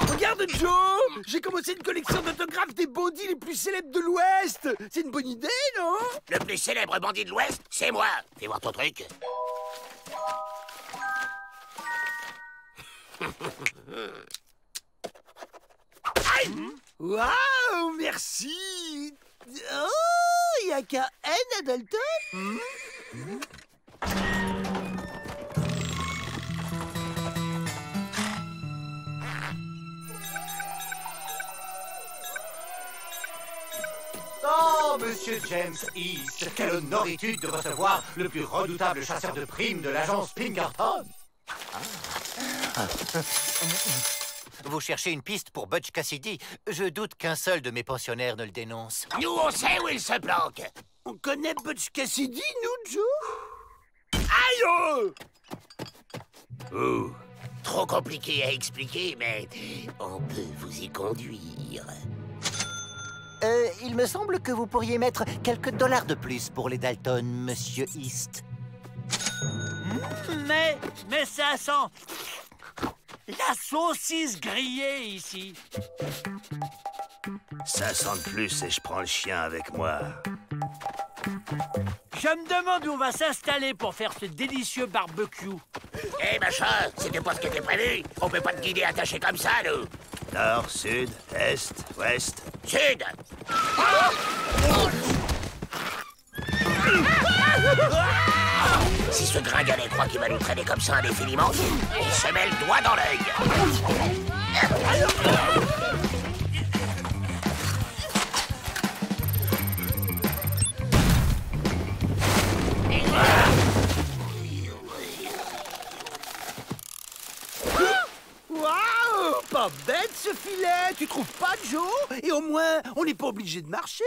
Regarde, Joe! J'ai commencé une collection d'autographes des bandits les plus célèbres de l'Ouest! C'est une bonne idée, non? Le plus célèbre bandit de l'Ouest, c'est moi. Fais voir ton truc. Aïe! Waouh, merci! Oh, y a qu'un N à Dalton? Oh, monsieur James East, quelle honoritude de recevoir le plus redoutable chasseur de primes de l'agence Pinkerton. Vous cherchez une piste pour Butch Cassidy? Je doute qu'un seul de mes pensionnaires ne le dénonce. Nous, on sait où il se planque. On connaît Butch Cassidy, nous, Joe? Aïe! Oh, trop compliqué à expliquer, mais on peut vous y conduire. Il me semble que vous pourriez mettre quelques dollars de plus pour les Dalton, monsieur East. Mais ça sent la saucisse grillée ici. Ça sent de plus et je prends le chien avec moi. Je me demande où on va s'installer pour faire ce délicieux barbecue. Hé, machin, c'était pas ce qui était prévu. On peut pas te guider attaché comme ça, nous. Nord, sud, est, ouest. Sud. Si ce gringalet croit qu'il va nous traîner comme ça indéfiniment, il se met le doigt dans l'œil. Waouh! Pas bête, ce filet! Tu trouves pas, Joe? Et au moins, on n'est pas obligé de marcher?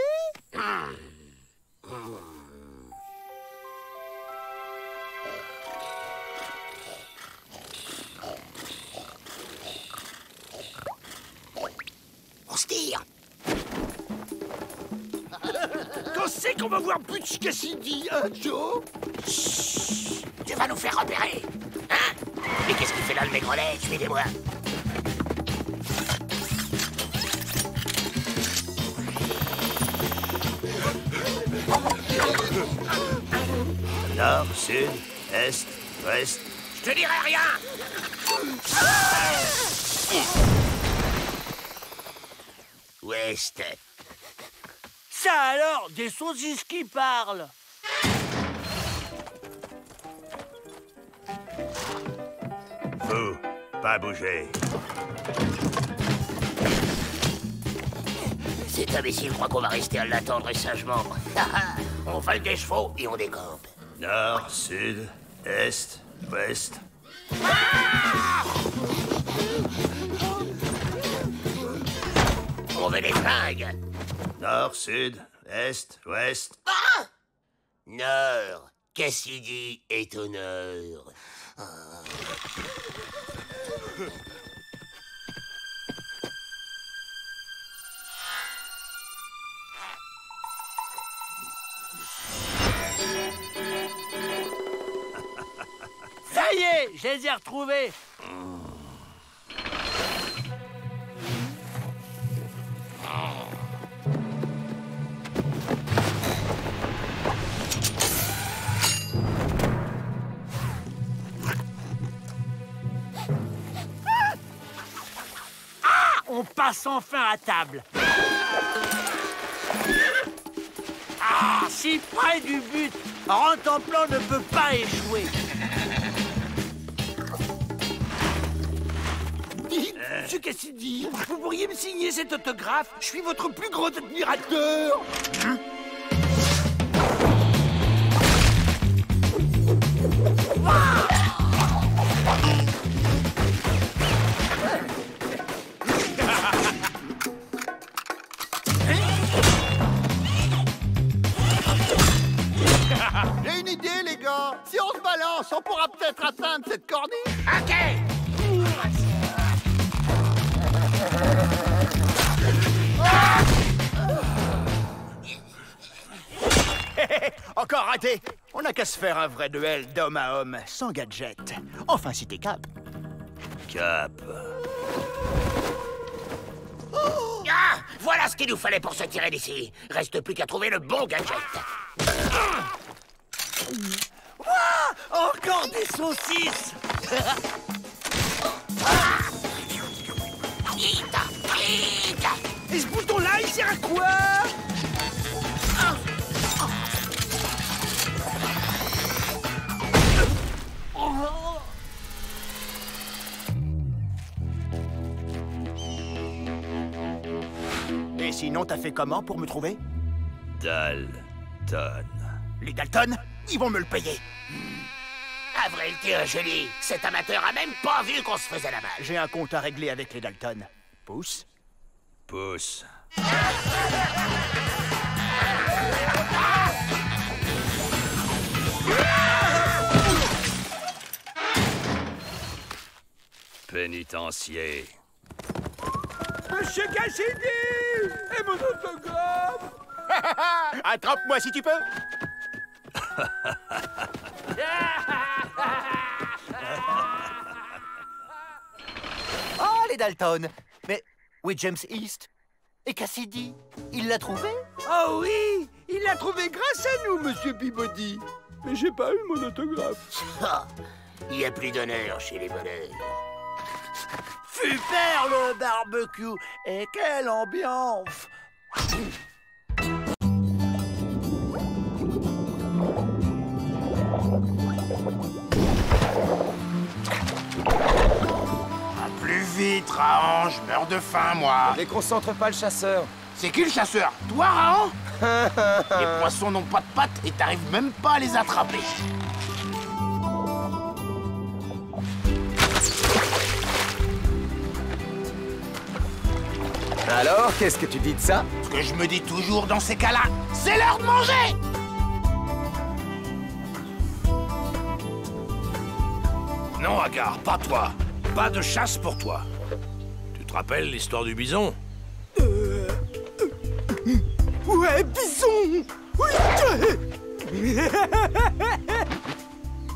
On se tire. Quand c'est qu'on va voir Butch Cassidy, hein, Joe? Chut, tu vas nous faire repérer. Hein? Mais qu'est-ce qu'il fait là, le maigrelet? Suivez-moi. Nord, sud, est, ouest. Je te dirai rien. Ouest. Ça alors, des saucisses qui parlent. Vous, pas bouger. Cet imbécile croit qu'on va rester à l'attendre sagement. On vole des chevaux et on décampe. Nord, sud, est, ouest. On veut des flingues. Nord, sud, est, ouest. Ah! Nord. Cassidy est au nord. Ça y est, je les ai retrouvés. On passe enfin à table. Ah, si près du but, Rentemplant ne peut pas échouer. monsieur Cassidy, vous pourriez me signer cet autographe? Je suis votre plus grand admirateur. J'ai une idée, les gars. Si on se balance, on pourra peut-être atteindre cette corniche. Ok. Encore raté. On n'a qu'à se faire un vrai duel d'homme à homme, sans gadget. Enfin, si t'es Cap. Cap. Ah, voilà ce qu'il nous fallait pour se tirer d'ici. Reste plus qu'à trouver le bon gadget. Encore des saucisses. Et ce bouton-là, il sert à quoi? Et sinon, t'as fait comment pour me trouver? Dalton. Les Dalton, ils vont me le payer. À vrai le dire, Julie, cet amateur a même pas vu qu'on se faisait la malle. J'ai un compte à régler avec les Dalton. Pousse. Pousse. Pénitencier. Monsieur Cassidy! Et mon autographe! Attrape-moi si tu peux. Oh, les Dalton! Mais où est James East? Et Cassidy? Il l'a trouvé? Oh oui! Il l'a trouvé grâce à nous, monsieur Peabody. Mais j'ai pas eu mon autographe. Ah, il n'y a plus d'honneur chez les voleurs. Super le barbecue. Et quelle ambiance. Plus vite, Rahan, je meurs de faim, moi. Déconcentre pas le chasseur. C'est qui le chasseur? Toi, Rahan? Les poissons n'ont pas de pattes et t'arrives même pas à les attraper. Alors, qu'est-ce que tu dis de ça? Ce que je me dis toujours dans ces cas-là, c'est l'heure de manger! Non, Agar, pas toi. Pas de chasse pour toi. Tu te rappelles l'histoire du bison? Ouais, bison!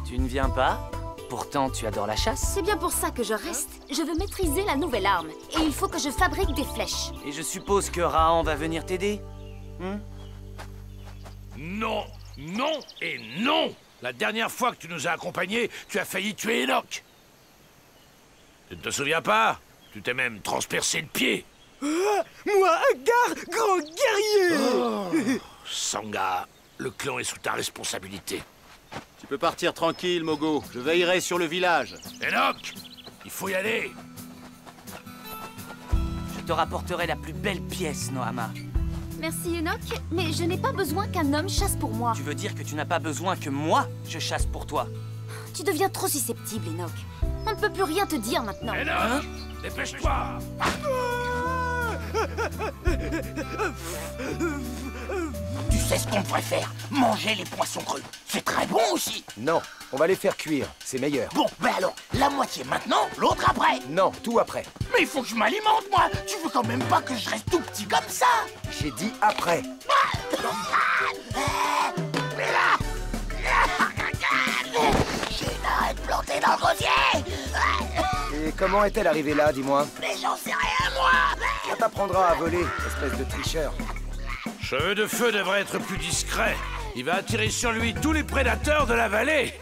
Tu ne viens pas? Pourtant, tu adores la chasse. C'est bien pour ça que je reste. Je veux maîtriser la nouvelle arme. Et il faut que je fabrique des flèches. Et je suppose que Rahan va venir t'aider? Non, non et non! La dernière fois que tu nous as accompagnés, tu as failli tuer Enoch. Tu ne te souviens pas? Tu t'es même transpercé le pied. Moi, Agar, grand guerrier! Sangha, le clan est sous ta responsabilité. Tu peux partir tranquille, Mogo. Je veillerai sur le village. Enoch, il faut y aller. Je te rapporterai la plus belle pièce, Nohama. Merci, Enoch, mais je n'ai pas besoin qu'un homme chasse pour moi. Tu veux dire que tu n'as pas besoin que moi, je chasse pour toi? Tu deviens trop susceptible, Enoch. On ne peut plus rien te dire maintenant. Enoch, dépêche-toi! Tu sais ce qu'on devrait faire? Manger les poissons crus. C'est très bon aussi. Non, on va les faire cuire, c'est meilleur. Bon, ben alors, la moitié maintenant, l'autre après. Non, tout après. Mais il faut que je m'alimente, moi. Tu veux quand même pas que je reste tout petit comme ça? J'ai dit après. Mais là, j'ai une arête plantée dans le rosier. Et comment est-elle arrivée là, dis-moi? Mais j'en sais rien, moi. On t'apprendra à voler, espèce de tricheur. Cheveux de Feu devrait être plus discret. Il va attirer sur lui tous les prédateurs de la vallée.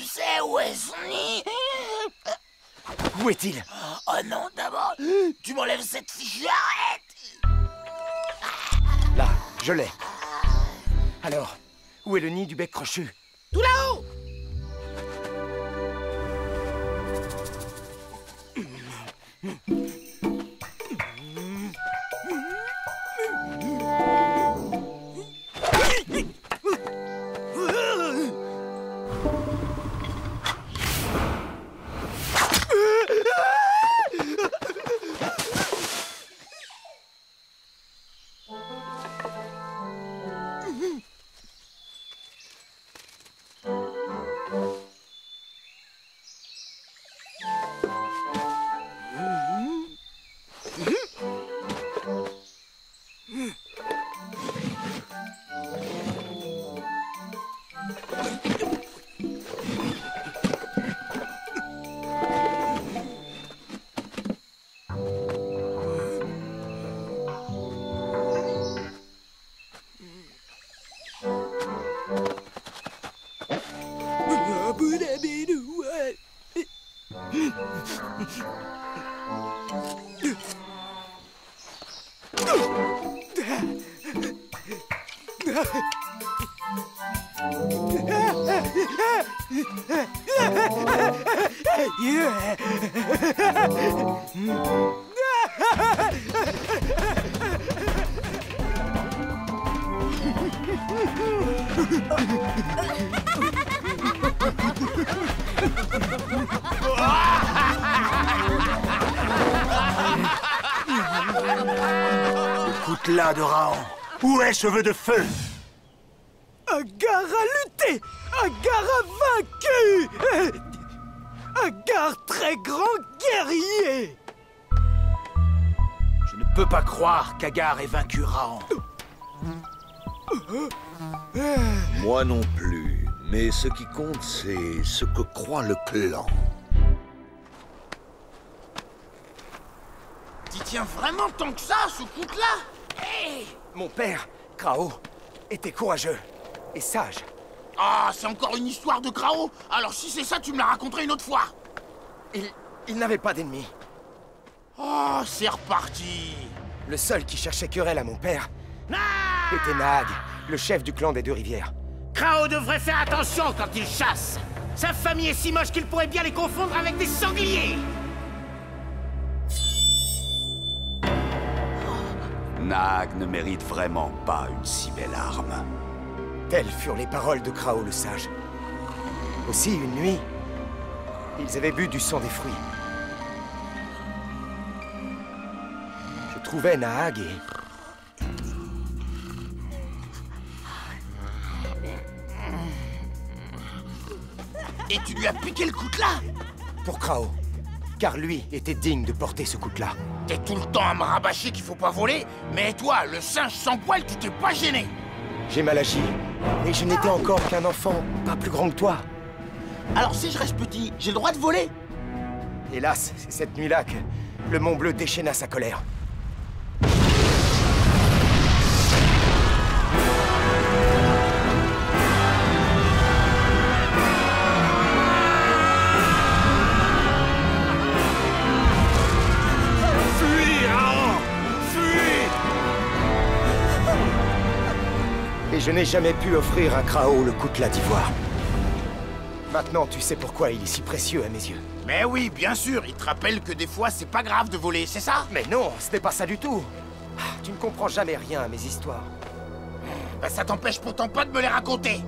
Tu sais où est son nid? Où est-il? Oh non, d'abord, tu m'enlèves cette fichue arrête! Là, je l'ai. Alors, où est le nid du bec crochu? Tout là-haut! Le coutelas de Raon. Où est cheveux de feu? Agar a lutté! Agar a vaincu! Agar, très grand guerrier! Je ne peux pas croire qu'Agar ait vaincu Raon. Moi non plus. Mais ce qui compte, c'est ce que croit le clan. T'y tiens vraiment tant que ça, ce coutelas? Hey! Mon père, Krao, était courageux et sage. Ah, c'est encore une histoire de Krao? Alors si c'est ça, tu me la raconterais une autre fois. Il n'avait pas d'ennemis. Oh, c'est reparti. Le seul qui cherchait querelle à mon père était Naag, le chef du clan des Deux Rivières. Krao devrait faire attention quand il chasse. Sa famille est si moche qu'il pourrait bien les confondre avec des sangliers. Naag ne mérite vraiment pas une si belle arme. Telles furent les paroles de Krao le sage. Aussi, une nuit, ils avaient bu du sang des fruits. Je trouvais Naag Et tu lui as piqué le coutelas? Pour Krao, car lui était digne de porter ce coutelas. T'es tout le temps à me rabâcher qu'il faut pas voler, mais toi, le singe sans poil, tu t'es pas gêné. J'ai mal agi, et je n'étais encore qu'un enfant, pas plus grand que toi. Alors si je reste petit, j'ai le droit de voler? Hélas, c'est cette nuit-là que le Mont Bleu déchaîna sa colère. Et je n'ai jamais pu offrir à Krao le coutelas d'ivoire. Maintenant, tu sais pourquoi il est si précieux à mes yeux. Mais oui, bien sûr, il te rappelle que des fois, c'est pas grave de voler, c'est ça? Mais non, ce n'est pas ça du tout. Tu ne comprends jamais rien à mes histoires. Bah, ça t'empêche pourtant pas de me les raconter.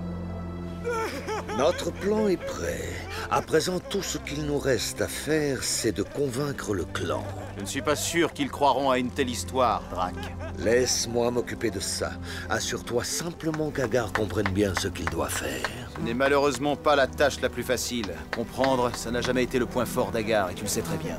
Notre plan est prêt. À présent, tout ce qu'il nous reste à faire, c'est de convaincre le clan. Je ne suis pas sûr qu'ils croiront à une telle histoire, Drac. Laisse-moi m'occuper de ça. Assure-toi simplement qu'Agar comprenne bien ce qu'il doit faire. Ce n'est malheureusement pas la tâche la plus facile. Comprendre, ça n'a jamais été le point fort d'Agar, et tu le sais très bien.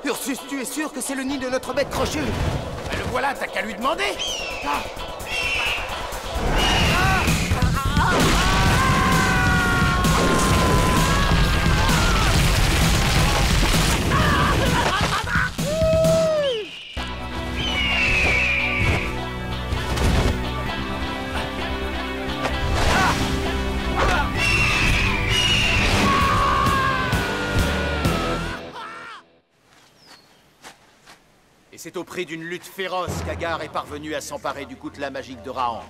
Ursus, tu es sûr que c'est le nid de notre bête crochue? Ben le voilà, t'as qu'à lui demander. C'est au prix d'une lutte féroce qu'Agar est parvenu à s'emparer du coutelas magique de Rahan.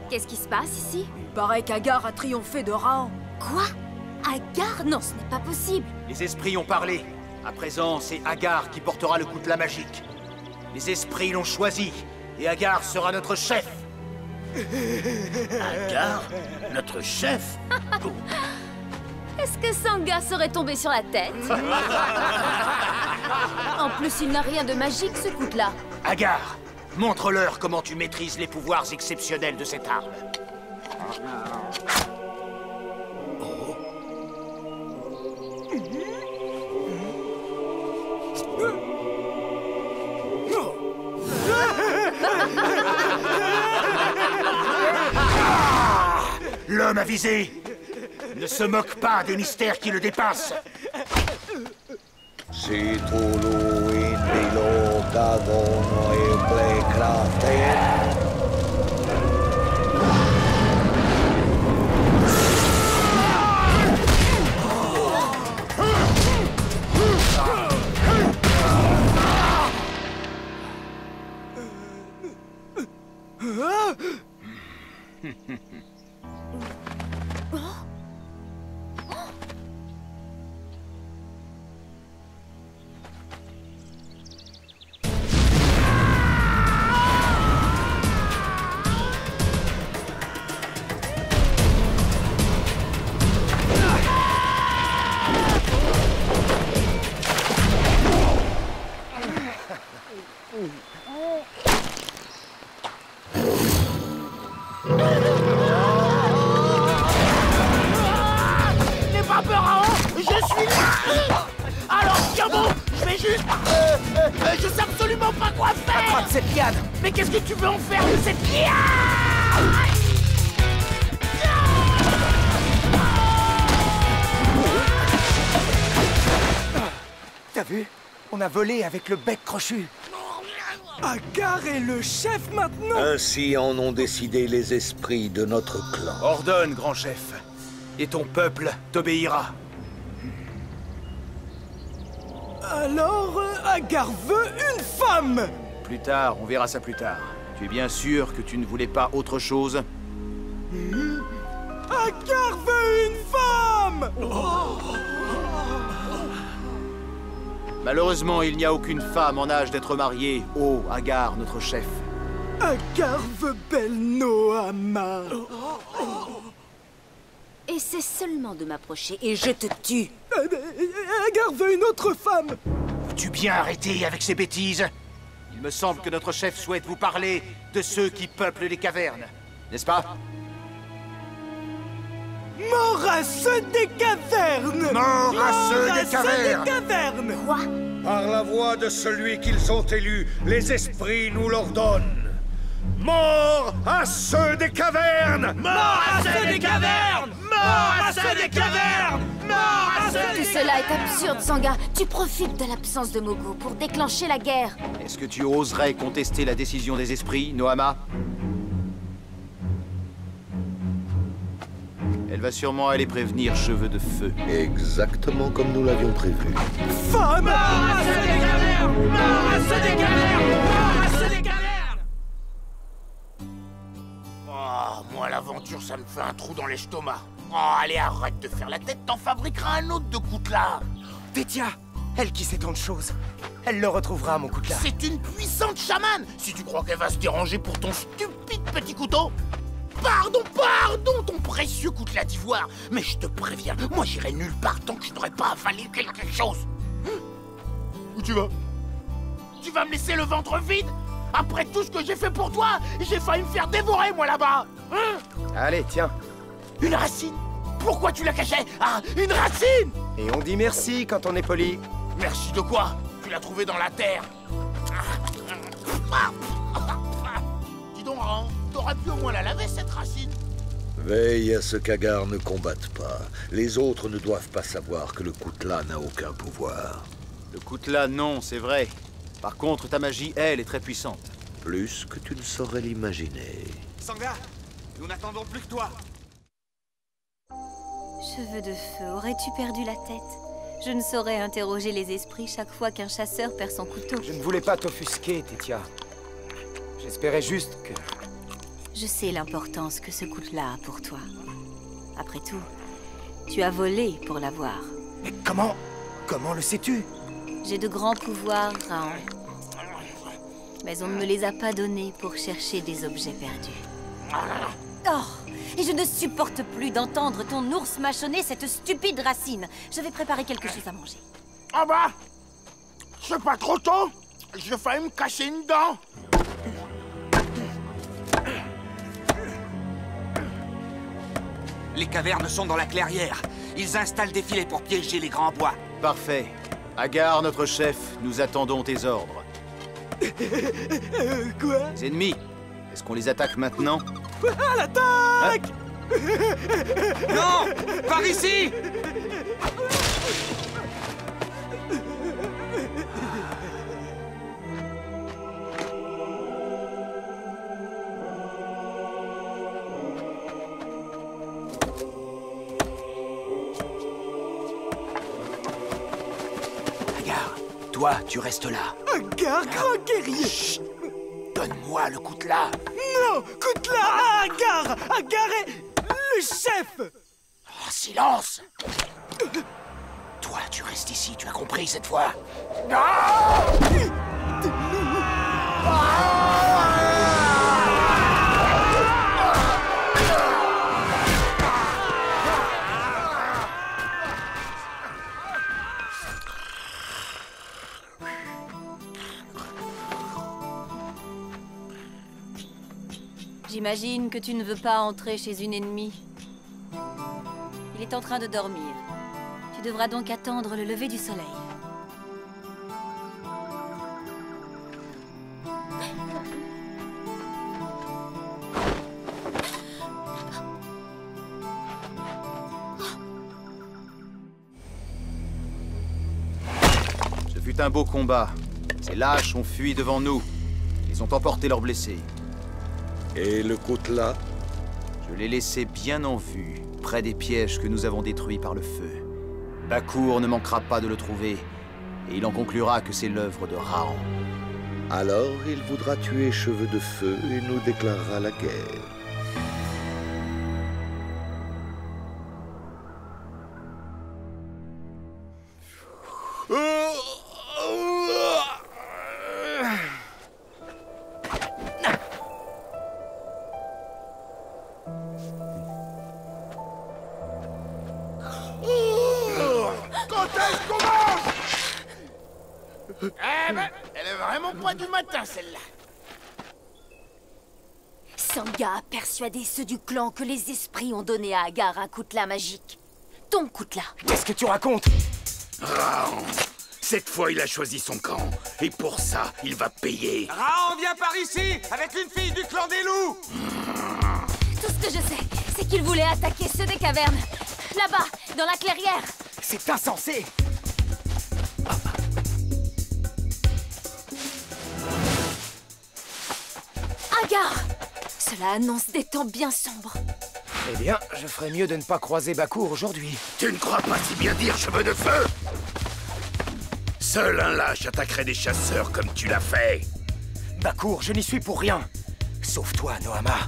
Qu'est-ce qui se passe ici? Il paraît qu'Agar a triomphé de Rahan. Quoi? Agar? Non, ce n'est pas possible. Les esprits ont parlé. À présent, c'est Agar qui portera le coutelas magique. Les esprits l'ont choisi, et Agar sera notre chef. Agar? Notre chef? Est-ce que Sangha serait tombé sur la tête? En plus, il n'a rien de magique, ce coutelas. Agar, montre-leur comment tu maîtrises les pouvoirs exceptionnels de cette arme. L'homme avisé ne se moque pas des mystères qui le dépassent. Si Tulu Indilo Gavon et Playcraft. N'aie pas peur, Rahan, je suis là. Alors, tiens bon, je vais juste... je sais absolument pas quoi faire. Attrape cette liane. Mais qu'est-ce que tu veux en faire de cette liane? T'as vu? On a volé avec le bec crochu. Agar est le chef maintenant. Ainsi en ont décidé les esprits de notre clan. Ordonne, grand chef, et ton peuple t'obéira. Alors, Agar veut une femme. Plus tard, on verra ça plus tard. Tu es bien sûr que tu ne voulais pas autre chose? Agar veut une femme. Malheureusement, il n'y a aucune femme en âge d'être mariée, ô Agar, notre chef. Agar veut belle Noama. Essaie seulement de m'approcher et je te tue. Agar veut une autre femme. Veux-tu bien arrêter avec ces bêtises? Il me semble que notre chef souhaite vous parler de ceux qui peuplent les cavernes, n'est-ce pas? Mort à ceux des cavernes. Mort à ceux des cavernes. Quoi? Par la voix de celui qu'ils ont élu, les esprits nous l'ordonnent. Mort à ceux des cavernes! Mort à ceux des cavernes! Mort à ceux des cavernes! Mort à ceux Tout des cela est absurde, Sangha. Tu profites de l'absence de Mogo pour déclencher la guerre. Est-ce que tu oserais contester la décision des esprits, Noama? Elle va sûrement aller prévenir Cheveux de Feu. Exactement comme nous l'avions prévu. Femme! Mort à ceux des cavernes! Mort à ceux des cavernes! Mort à ceux des cavernes! Oh, moi l'aventure, ça me fait un trou dans l'estomac. Oh, allez, arrête de faire la tête, t'en fabriqueras un autre de coutelas. Tétia, elle qui sait tant de choses. Elle le retrouvera, mon coutelas. C'est une puissante chamane. Si tu crois qu'elle va se déranger pour ton stupide petit couteau... Pardon, ton précieux coutelas d'ivoire. Mais je te préviens, moi j'irai nulle part tant que je n'aurai pas avalé quelque chose. Où tu vas? Tu vas me laisser le ventre vide? Après tout ce que j'ai fait pour toi, j'ai failli me faire dévorer, moi, là-bas. Allez, tiens. Une racine? Pourquoi tu la cachais? Ah, une racine! Et on dit merci quand on est poli. Merci de quoi? Tu l'as trouvée dans la terre. Dis donc, Rahan, t'aurais pu au moins la laver, cette racine. Veille à ce qu'Agar ne combatte pas. Les autres ne doivent pas savoir que le coutelas n'a aucun pouvoir. Le coutelas, non, c'est vrai. Par contre, ta magie, elle, est très puissante. Plus que tu ne saurais l'imaginer. Sangha, nous n'attendons plus que toi. Cheveux de Feu, aurais-tu perdu la tête? Je ne saurais interroger les esprits chaque fois qu'un chasseur perd son couteau. Je ne voulais pas t'offusquer, Tétia. J'espérais juste que... Je sais l'importance que ce coutelas a pour toi. Après tout, tu as volé pour l'avoir. Mais comment le sais-tu? J'ai de grands pouvoirs, Raon. Mais on ne me les a pas donnés pour chercher des objets perdus. Oh! Et je ne supporte plus d'entendre ton ours mâchonner cette stupide racine. Je vais préparer quelque chose à manger. Ah bah, c'est pas trop tôt. J'ai failli me casser une dent. Les cavernes sont dans la clairière. Ils installent des filets pour piéger les grands bois. Parfait. Agar, notre chef, nous attendons tes ordres. Quoi? Les ennemis, est-ce qu'on les attaque maintenant? À l'attaque! Non! Par ici! Agar, toi, tu restes là. Agar, grand guerrier! Chut! Donne-moi le coutelas. Non! Coutelas! Agar! Agar est le chef! Oh, silence! Toi, tu restes ici, tu as compris cette fois? J'imagine que tu ne veux pas entrer chez une ennemie. Il est en train de dormir. Tu devras donc attendre le lever du soleil. Ce fut un beau combat. Ces lâches ont fui devant nous. Ils ont emporté leurs blessés. Et le coutelas? Je l'ai laissé bien en vue, près des pièges que nous avons détruits par le feu. Bakour ne manquera pas de le trouver, et il en conclura que c'est l'œuvre de Raon. Alors il voudra tuer Cheveux de Feu et nous déclarera la guerre. Quand est-ce qu'on mange? Eh ben, elle est vraiment pas du matin, celle-là. Sangha a persuadé ceux du clan que les esprits ont donné à Agar un coutelas magique. Ton coutelas. Qu'est-ce que tu racontes? Raon, cette fois il a choisi son camp. Et pour ça, il va payer. Raon, viens par ici, avec une fille du clan des loups. Tout ce que je sais, c'est qu'il voulait attaquer ceux des cavernes. Là-bas, dans la clairière. C'est insensé! Agar! Cela annonce des temps bien sombres. Eh bien, je ferais mieux de ne pas croiser Bakour aujourd'hui. Tu ne crois pas si bien dire, Cheveux de Feu? Seul un lâche attaquerait des chasseurs comme tu l'as fait. Bakour, je n'y suis pour rien. Sauf toi, Nohama.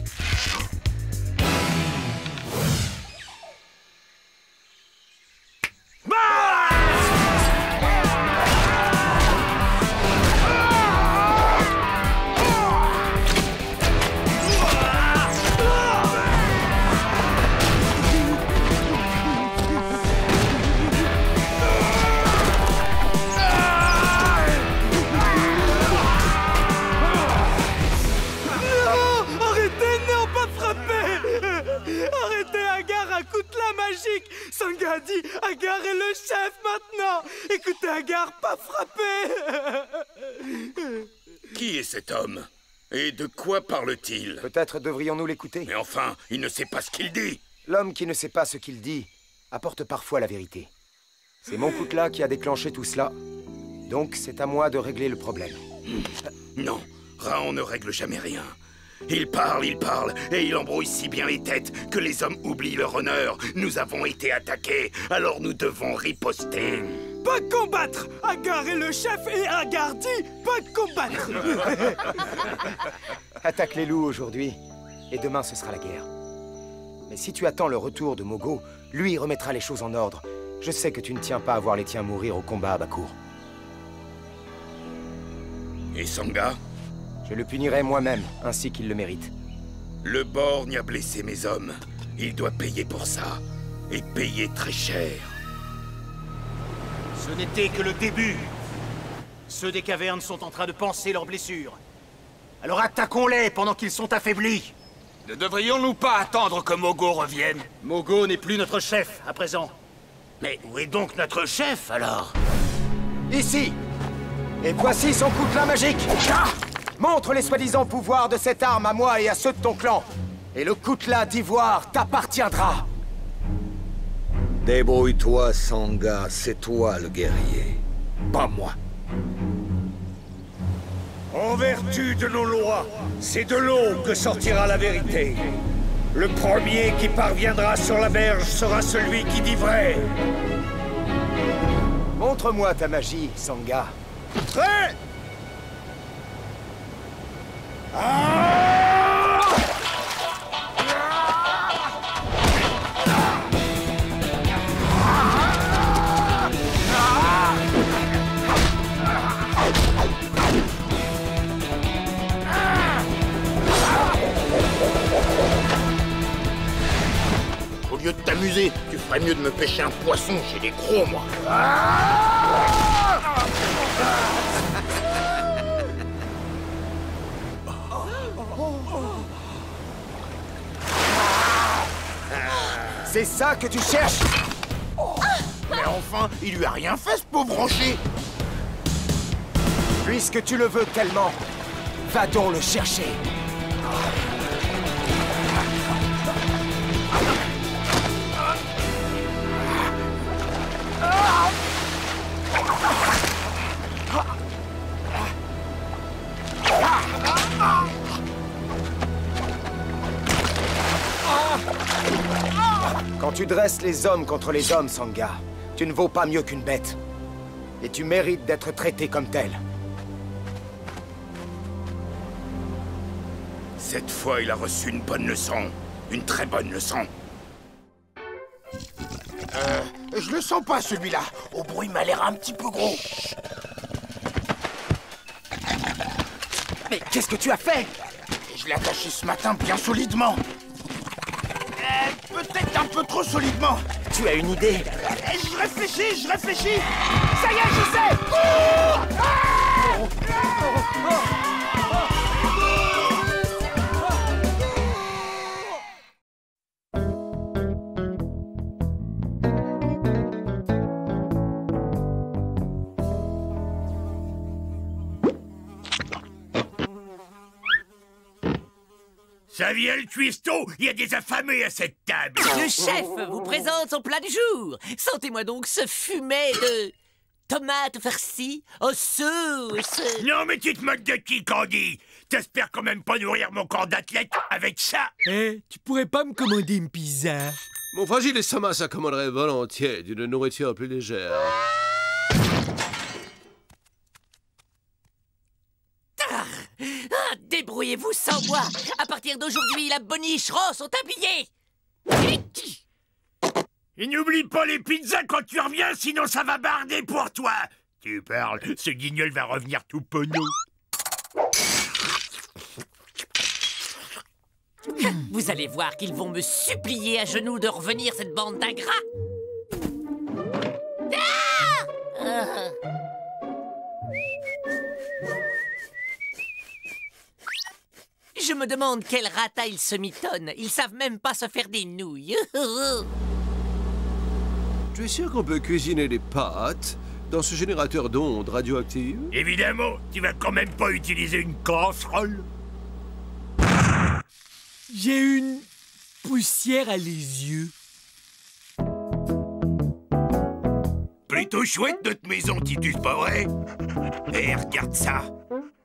Sangha a dit Agar est le chef maintenant. Écoutez, Agar, pas frapper. Qui est cet homme? Et de quoi parle-t-il? Peut-être devrions-nous l'écouter. Mais enfin, il ne sait pas ce qu'il dit. L'homme qui ne sait pas ce qu'il dit apporte parfois la vérité. C'est mon coutelas qui a déclenché tout cela. Donc c'est à moi de régler le problème. Non, Raon ne règle jamais rien. Il parle, et il embrouille si bien les têtes que les hommes oublient leur honneur. Nous avons été attaqués, alors nous devons riposter. Pas combattre! Agar est le chef et Agar dit pas combattre! Attaque les loups aujourd'hui, et demain ce sera la guerre. Mais si tu attends le retour de Mogo, lui remettra les choses en ordre. Je sais que tu ne tiens pas à voir les tiens mourir au combat à Bakour. Et Sangha? Je le punirai moi-même, ainsi qu'il le mérite. Le borgne a blessé mes hommes. Il doit payer pour ça. Et payer très cher. Ce n'était que le début. Ceux des cavernes sont en train de panser leurs blessures. Alors attaquons-les pendant qu'ils sont affaiblis. Ne devrions-nous pas attendre que Mogo revienne? Mogo n'est plus notre chef, à présent. Mais où est donc notre chef, alors? Ici! Et voici son coutelas magique! Montre les soi-disant pouvoirs de cette arme à moi et à ceux de ton clan. Et le coutelas d'ivoire t'appartiendra. Débrouille-toi, Sangha, c'est toi le guerrier, pas moi. En vertu de nos lois, c'est de l'eau que sortira la vérité. Le premier qui parviendra sur la berge sera celui qui dit vrai. Montre-moi ta magie, Sangha. Prêt! Au lieu de t'amuser, tu ferais mieux de me pêcher un poisson chez les gros, moi. C'est ça que tu cherches? Mais enfin, il lui a rien fait, ce pauvre rocher. Puisque tu le veux tellement, va donc le chercher. Quand tu dresses les hommes contre les hommes, Sangha, tu ne vaux pas mieux qu'une bête. Et tu mérites d'être traité comme tel. Cette fois, il a reçu une bonne leçon. Une très bonne leçon. Je le sens pas, celui-là. Au bruit, il m'a l'air un petit peu gros. Mais qu'est-ce que tu as fait? Je l'ai attaché ce matin bien solidement. Peut-être un peu trop solidement. Tu as une idée? Je réfléchis. Ça y est, je sais. Cours! Ça vient le cuistot, il y a des affamés à cette table. Le chef vous présente son plat du jour. Sentez-moi donc ce fumet de tomates farcies aux sauces. Non mais tu te moques de qui, Candy? T'espères quand même pas nourrir mon corps d'athlète avec ça? Tu pourrais pas me commander une pizza? Mon fragile estomac s'accommoderait volontiers d'une nourriture plus légère. Débrouillez-vous sans moi. À partir d'aujourd'hui, la boniche rose sont habillés. Et n'oublie pas les pizzas quand tu reviens, sinon ça va barder pour toi. Tu parles, ce guignol va revenir tout penaud. Vous allez voir qu'ils vont me supplier à genoux de revenir, cette bande d'ingrats. Je me demande quel rata ils se mitonnent. Ils savent même pas se faire des nouilles. Tu es sûr qu'on peut cuisiner des pâtes dans ce générateur d'ondes radioactives? Évidemment, tu vas quand même pas utiliser une casserole. J'ai une poussière à les yeux. Plutôt chouette notre maison, Titus, pas vrai? Eh, regarde ça.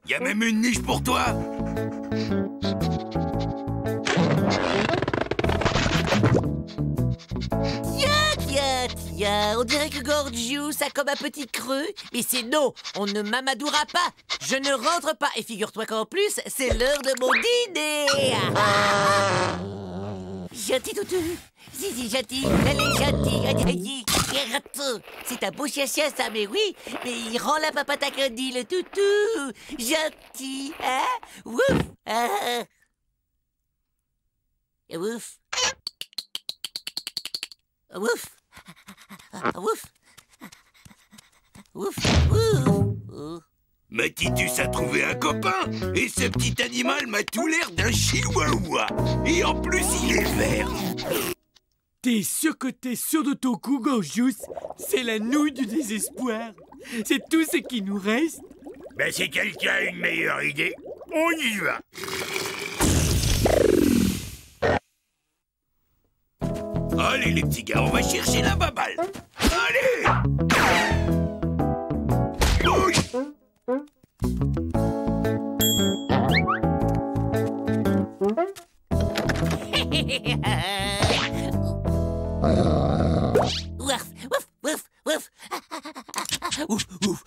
Y a même une niche pour toi. ça? On dirait que Gorgius a comme un petit creux. Mais c'est non, on ne m'amadoura pas. Je ne rentre pas. Et figure-toi qu'en plus, c'est l'heure de mon dîner. Gentil toutou. Si, gentil. Allez, gentil. C'est un beau chien ça, mais oui. Mais il rend la papate à Candy, le toutou. Gentil, hein? Wouf. Wouf. Wouf. Wouf. Wouf. Wouf. Mais Titus a trouvé un copain, et ce petit animal m'a tout l'air d'un chihuahua. Et en plus, il est vert. T'es sûr que t'es sûr de ton coup, Gorgius? C'est la nouille du désespoir. C'est tout ce qui nous reste. Ben, si quelqu'un a une meilleure idée, on y va. Allez, les petits gars, on va chercher la baballe. Allez! Oui. Wouf, wouf, wouf, wouf. Ouf, ouf.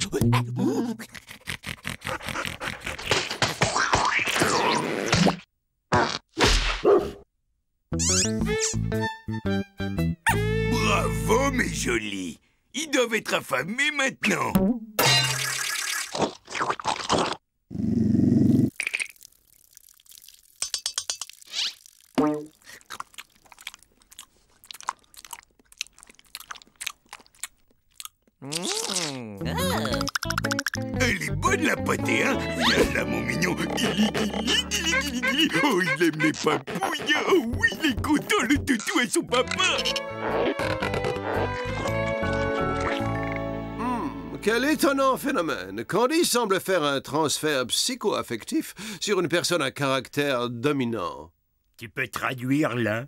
Bravo, mes jolis. Ils doivent être affamés maintenant. Elle est bonne, la pâtée, hein? Viens là, mon mignon. Guili, guili, guili, guili, guili. Oh, il aime les papouilles. Oh oui, il est content, le toutou et son papa. Quel étonnant phénomène. Candy semble faire un transfert psycho-affectif sur une personne à caractère dominant. Tu peux traduire, là?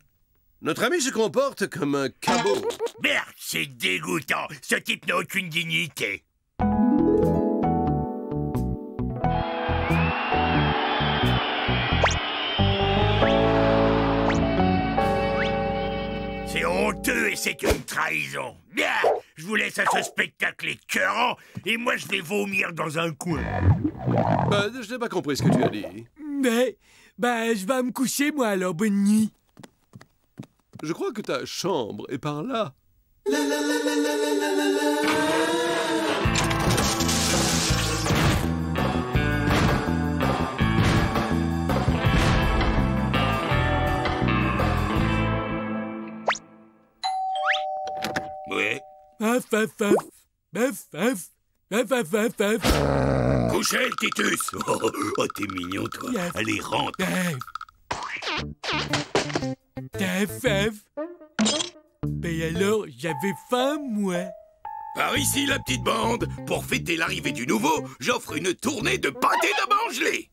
Notre ami se comporte comme un cabot. Merde, c'est dégoûtant. Ce type n'a aucune dignité. C'est honteux et c'est une trahison. Bien, je vous laisse à ce spectacle écœurant et moi je vais vomir dans un coin. Je n'ai pas compris ce que tu as dit. Mais, je vais me coucher, moi, alors, bonne nuit. Je crois que ta chambre est par là. Ouais. Couchez, Titus. Oh, t'es mignon, toi. Allez, rentre. Ben alors, j'avais faim, moi. Par ici, la petite bande. Pour fêter l'arrivée du nouveau, j'offre une tournée de pâté de mangelé.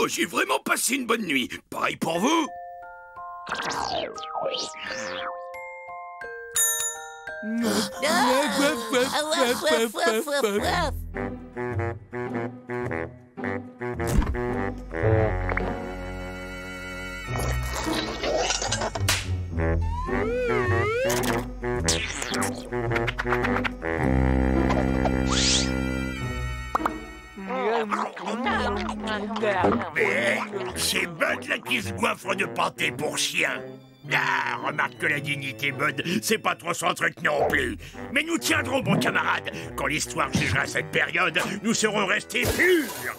Oh, j'ai vraiment passé une bonne nuit. Pareil pour vous. Mais c'est Bud là qui se goinfre de pâté pour chien. Ah, remarque que la dignité, Bud, c'est pas trop son truc non plus. Mais nous tiendrons, bon camarade. Quand l'histoire jugera cette période, nous serons restés purs.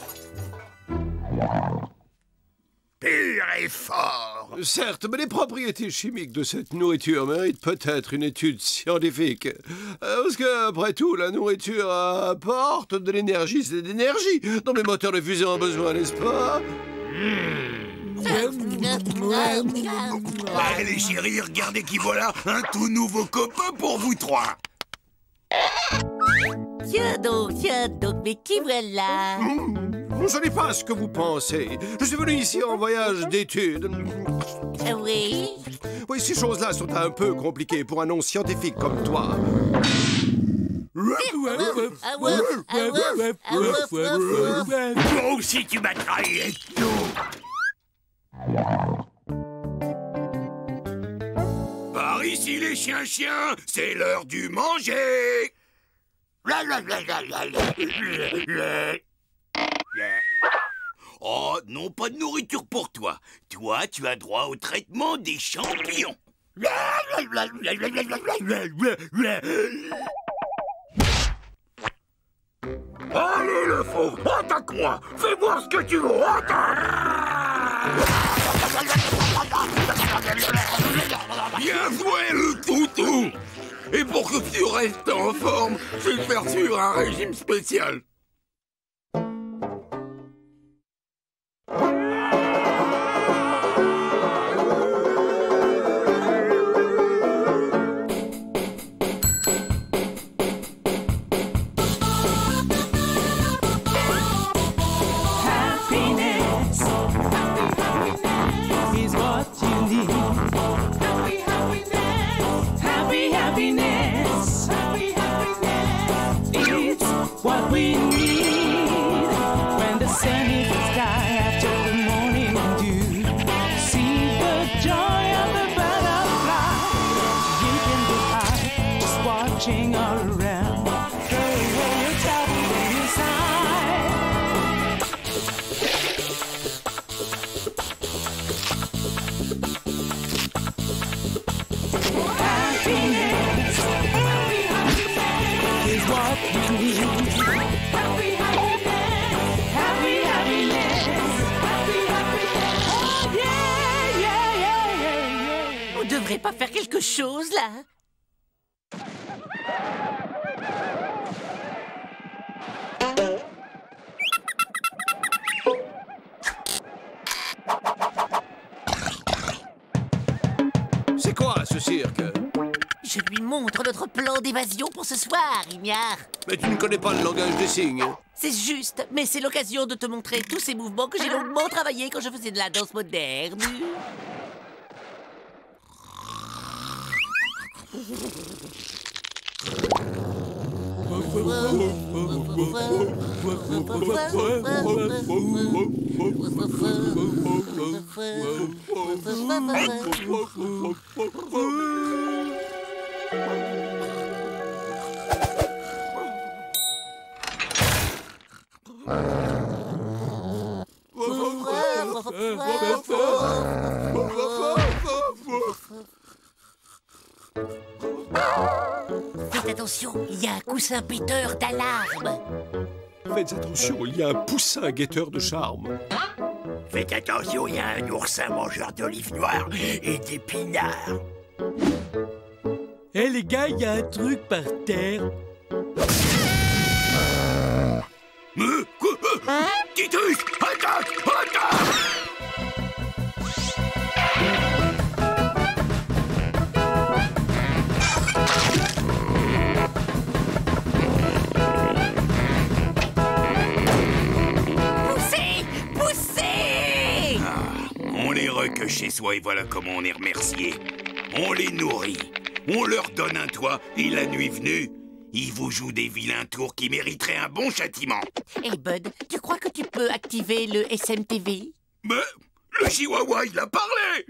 Purs et forts. Certes, mais les propriétés chimiques de cette nourriture méritent peut-être une étude scientifique. Parce que, après tout, la nourriture apporte de l'énergie. C'est de l'énergie dont les moteurs de fusée ont besoin, n'est-ce pas? Allez, chérie, regardez qui voilà, un tout nouveau copain pour vous trois. Tiens donc, mais qui voilà? Ce n'est pas ce que vous pensez. Je suis venu ici en voyage d'études. Oui? Oui, ces choses-là sont un peu compliquées pour un non-scientifique comme toi. Toi aussi, tu m'as trahi, Par ici, les chiens, c'est l'heure du manger. Oh, non, pas de nourriture pour toi. Toi, tu as droit au traitement des champignons. Allez, le faux, attaque-moi. Fais voir ce que tu veux. Bien joué, le toutou. Et pour que tu restes en forme, je vais te faire suivre un régime spécial. On devrait pas faire quelque chose, là? C'est quoi, ce cirque? Je lui montre notre plan d'évasion pour ce soir, Ignare. Mais tu ne connais pas le langage des signes. C'est juste, mais c'est l'occasion de te montrer tous ces mouvements que j'ai longuement travaillés quand je faisais de la danse moderne. Faites attention, il y a un coussin péteur d'alarme. Faites attention, il y a un poussin guetteur de charme. Faites attention, il y a un oursin mangeur d'olives noires et d'épinards. Eh les gars, il y a un truc par terre. Titus, attaque! Attaque! Poussez! Poussez! On les recueille chez soi et voilà comment on est remercié. On les nourrit, on leur donne un toit et la nuit venue, ils vous jouent des vilains tours qui mériteraient un bon châtiment. Hey Bud, tu crois que tu peux activer le SMTV? Mais le chihuahua, il a parlé!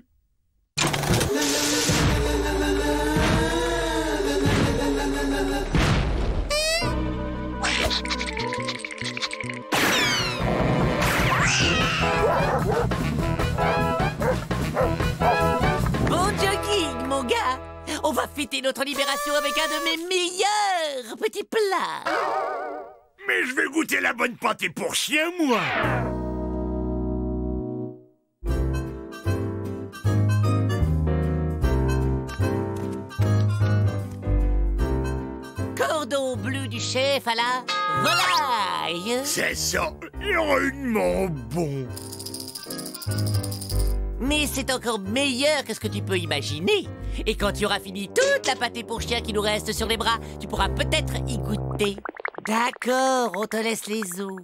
Bon jogging, mon gars! On va fêter notre libération avec un de mes meilleurs petits plats! Mais je vais goûter la bonne pâtée pour chien, moi! Cordon bleu du chef à la volaille! C'est ça, rudement bon! Mais c'est encore meilleur que ce que tu peux imaginer. Et quand tu auras fini toute la pâtée pour chien qui nous reste sur les bras, tu pourras peut-être y goûter. D'accord, on te laisse les os.